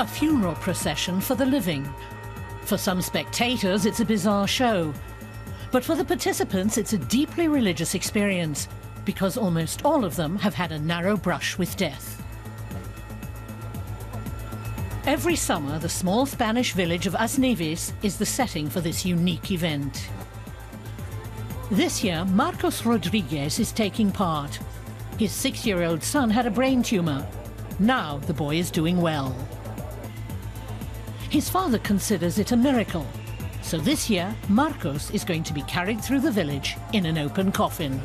A funeral procession for the living. For some spectators, it's a bizarre show. But for the participants, it's a deeply religious experience, because almost all of them have had a narrow brush with death. Every summer, the small Spanish village of As Neves is the setting for this unique event. This year, Marcos Rodriguez is taking part. His 6-year-old son had a brain tumor. Now the boy is doing well. His father considers it a miracle. So this year, Marcos is going to be carried through the village in an open coffin.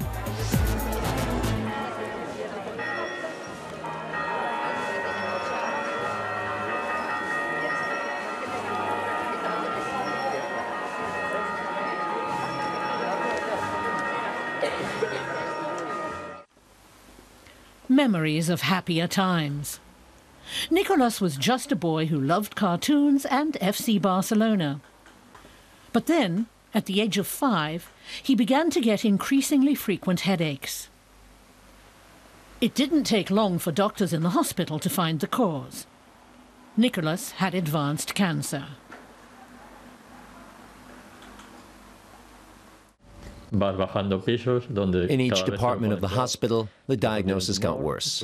Memories of happier times. Nicolas was just a boy who loved cartoons and FC Barcelona. But then, at the age of 5, he began to get increasingly frequent headaches. It didn't take long for doctors in the hospital to find the cause. Nicolas had advanced cancer. In each department of the hospital, the diagnosis got worse.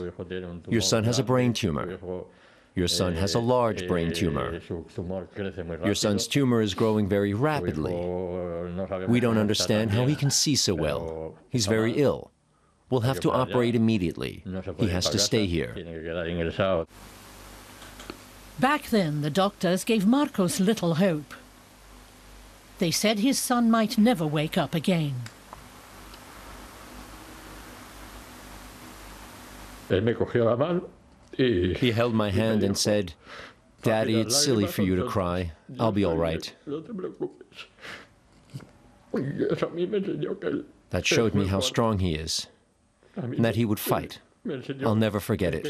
Your son has a brain tumor. Your son has a large brain tumor. Your son's tumor is growing very rapidly. We don't understand how he can see so well. He's very ill. We'll have to operate immediately. He has to stay here. Back then, the doctors gave Marcos little hope. They said his son might never wake up again. He held my hand and said, "Daddy, it's silly for you to cry. I'll be all right." That showed me how strong he is, and that he would fight. I'll never forget it.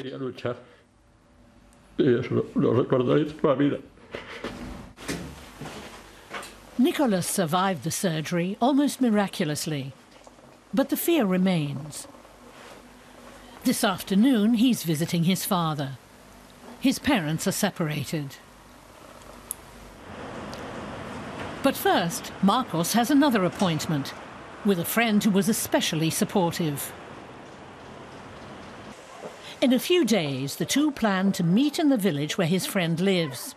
Nicolas survived the surgery almost miraculously, but the fear remains. This afternoon, he's visiting his father. His parents are separated. But first, Marcos has another appointment with a friend who was especially supportive. In a few days, the two plan to meet in the village where his friend lives.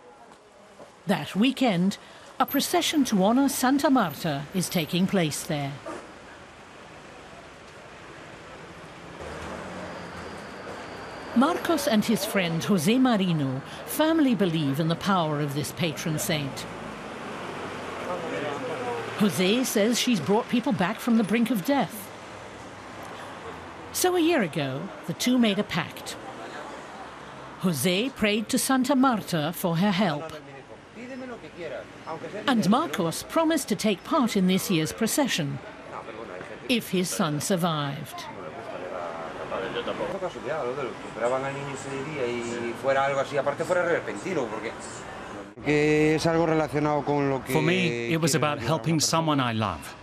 That weekend, a procession to honor Santa Marta is taking place there. Marcos and his friend Jose Marino firmly believe in the power of this patron saint. Jose says she's brought people back from the brink of death. So a year ago, the two made a pact. Jose prayed to Santa Marta for her help. And Marcos promised to take part in this year's procession if his son survived. For me, it was about helping someone I love.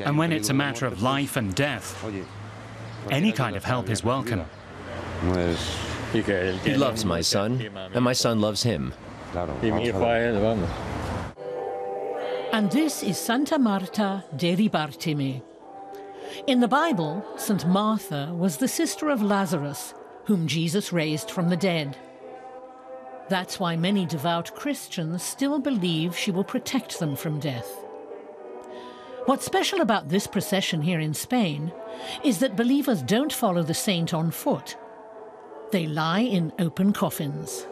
And when it's a matter of life and death, any kind of help is welcome. He loves my son, and my son loves him. And this is Santa Marta dei Bartimi. In the Bible, St. Martha was the sister of Lazarus, whom Jesus raised from the dead. That's why many devout Christians still believe she will protect them from death. What's special about this procession here in Spain is that believers don't follow the saint on foot. They lie in open coffins.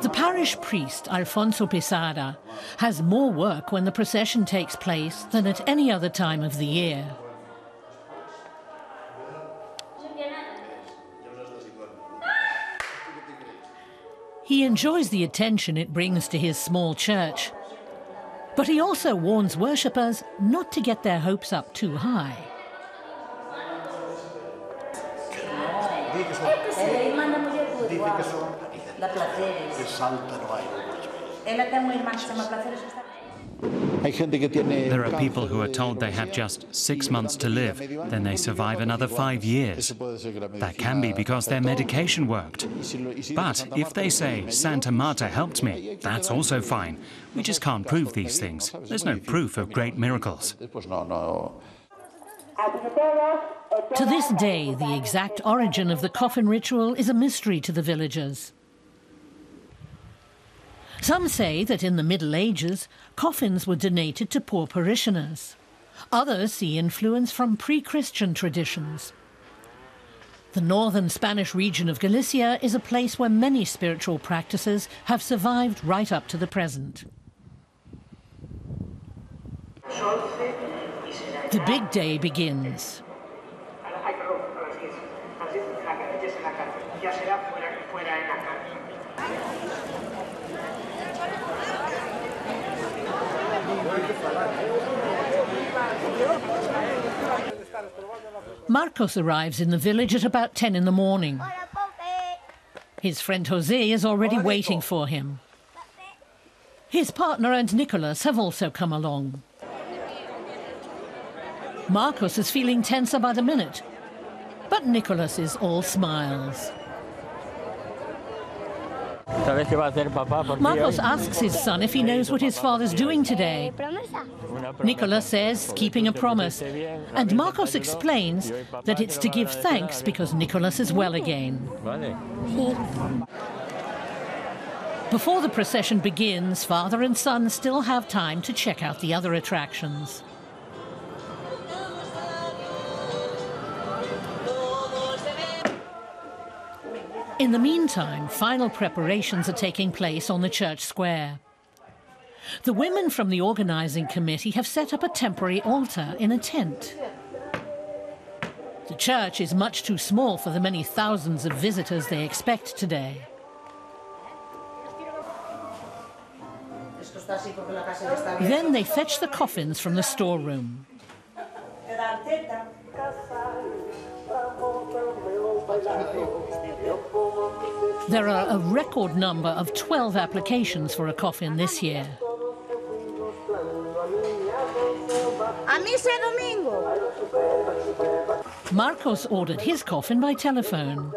The parish priest, Alfonso Pesada, has more work when the procession takes place than at any other time of the year. He enjoys the attention it brings to his small church, but he also warns worshippers not to get their hopes up too high. There are people who are told they have just 6 months to live, then they survive another 5 years. That can be because their medication worked. But if they say, Santa Marta helped me, that's also fine. We just can't prove these things. There's no proof of great miracles. To this day, the exact origin of the coffin ritual is a mystery to the villagers. Some say that in the Middle Ages, coffins were donated to poor parishioners. Others see influence from pre-Christian traditions. The northern Spanish region of Galicia is a place where many spiritual practices have survived right up to the present. The big day begins. Marcos arrives in the village at about 10 in the morning. His friend Jose is already waiting for him. His partner and Nicholas have also come along. Marcos is feeling tenser by the minute, but Nicholas is all smiles. Marcos asks his son if he knows what his father's doing today. Nicholas says, keeping a promise, and Marcos explains that it's to give thanks because Nicholas is well again. Before the procession begins, father and son still have time to check out the other attractions. In the meantime, final preparations are taking place on the church square. The women from the organising committee have set up a temporary altar in a tent. The church is much too small for the many thousands of visitors they expect today. Then they fetch the coffins from the storeroom. There are a record number of 12 applications for a coffin this year. Marcos ordered his coffin by telephone.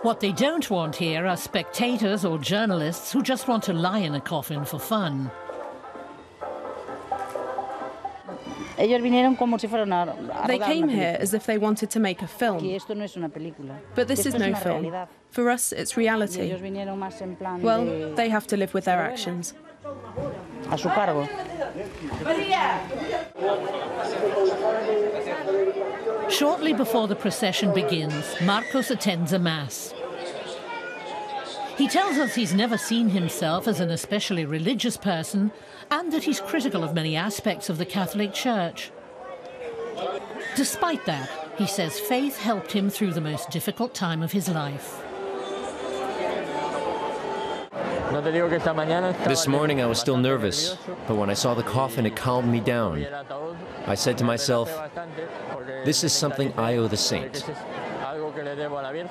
What they don't want here are spectators or journalists who just want to lie in a coffin for fun. They came here as if they wanted to make a film. But this is no film. For us, it's reality. Well, they have to live with their actions. Shortly before the procession begins, Marcos attends a mass. He tells us he's never seen himself as an especially religious person and that he's critical of many aspects of the Catholic Church. Despite that, he says faith helped him through the most difficult time of his life. This morning I was still nervous, but when I saw the coffin, it calmed me down. I said to myself, this is something I owe the saint,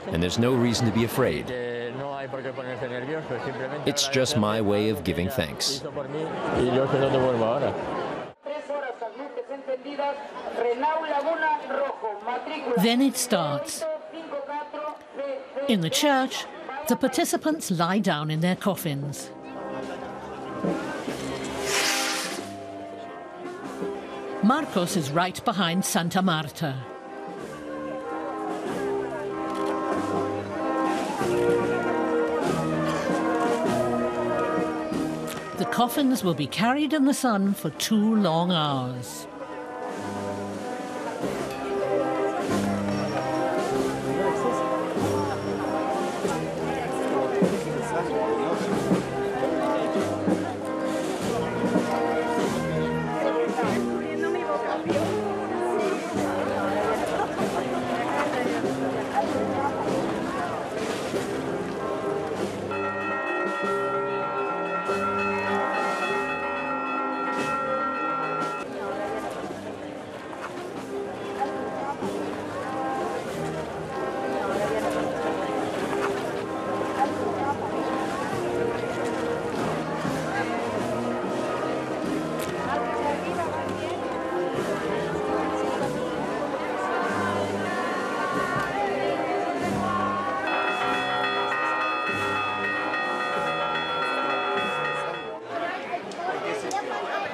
and there's no reason to be afraid. It's just my way of giving thanks. Then it starts. In the church, the participants lie down in their coffins. Marcos is right behind Santa Marta. The coffins will be carried in the sun for 2 long hours.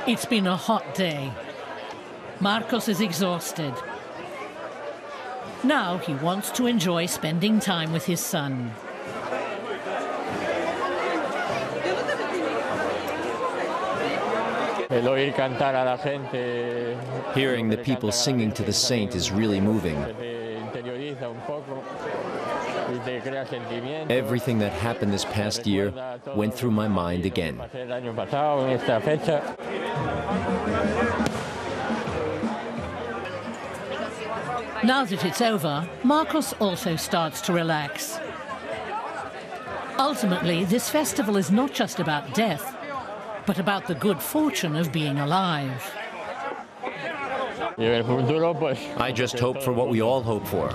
It's been a hot day. Marcos is exhausted. Now he wants to enjoy spending time with his son. Hearing the people singing to the saint is really moving. Everything that happened this past year went through my mind again. Now that it's over, Marcos also starts to relax. Ultimately, this festival is not just about death, but about the good fortune of being alive. I just hope for what we all hope for,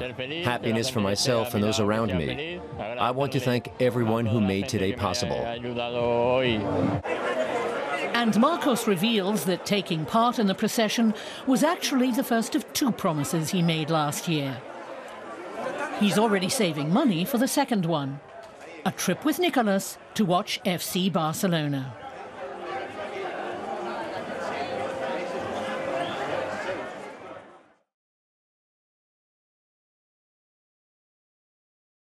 happiness for myself and those around me. I want to thank everyone who made today possible. And Marcos reveals that taking part in the procession was actually the first of 2 promises he made last year. He's already saving money for the second one, a trip with Nicolas to watch FC Barcelona.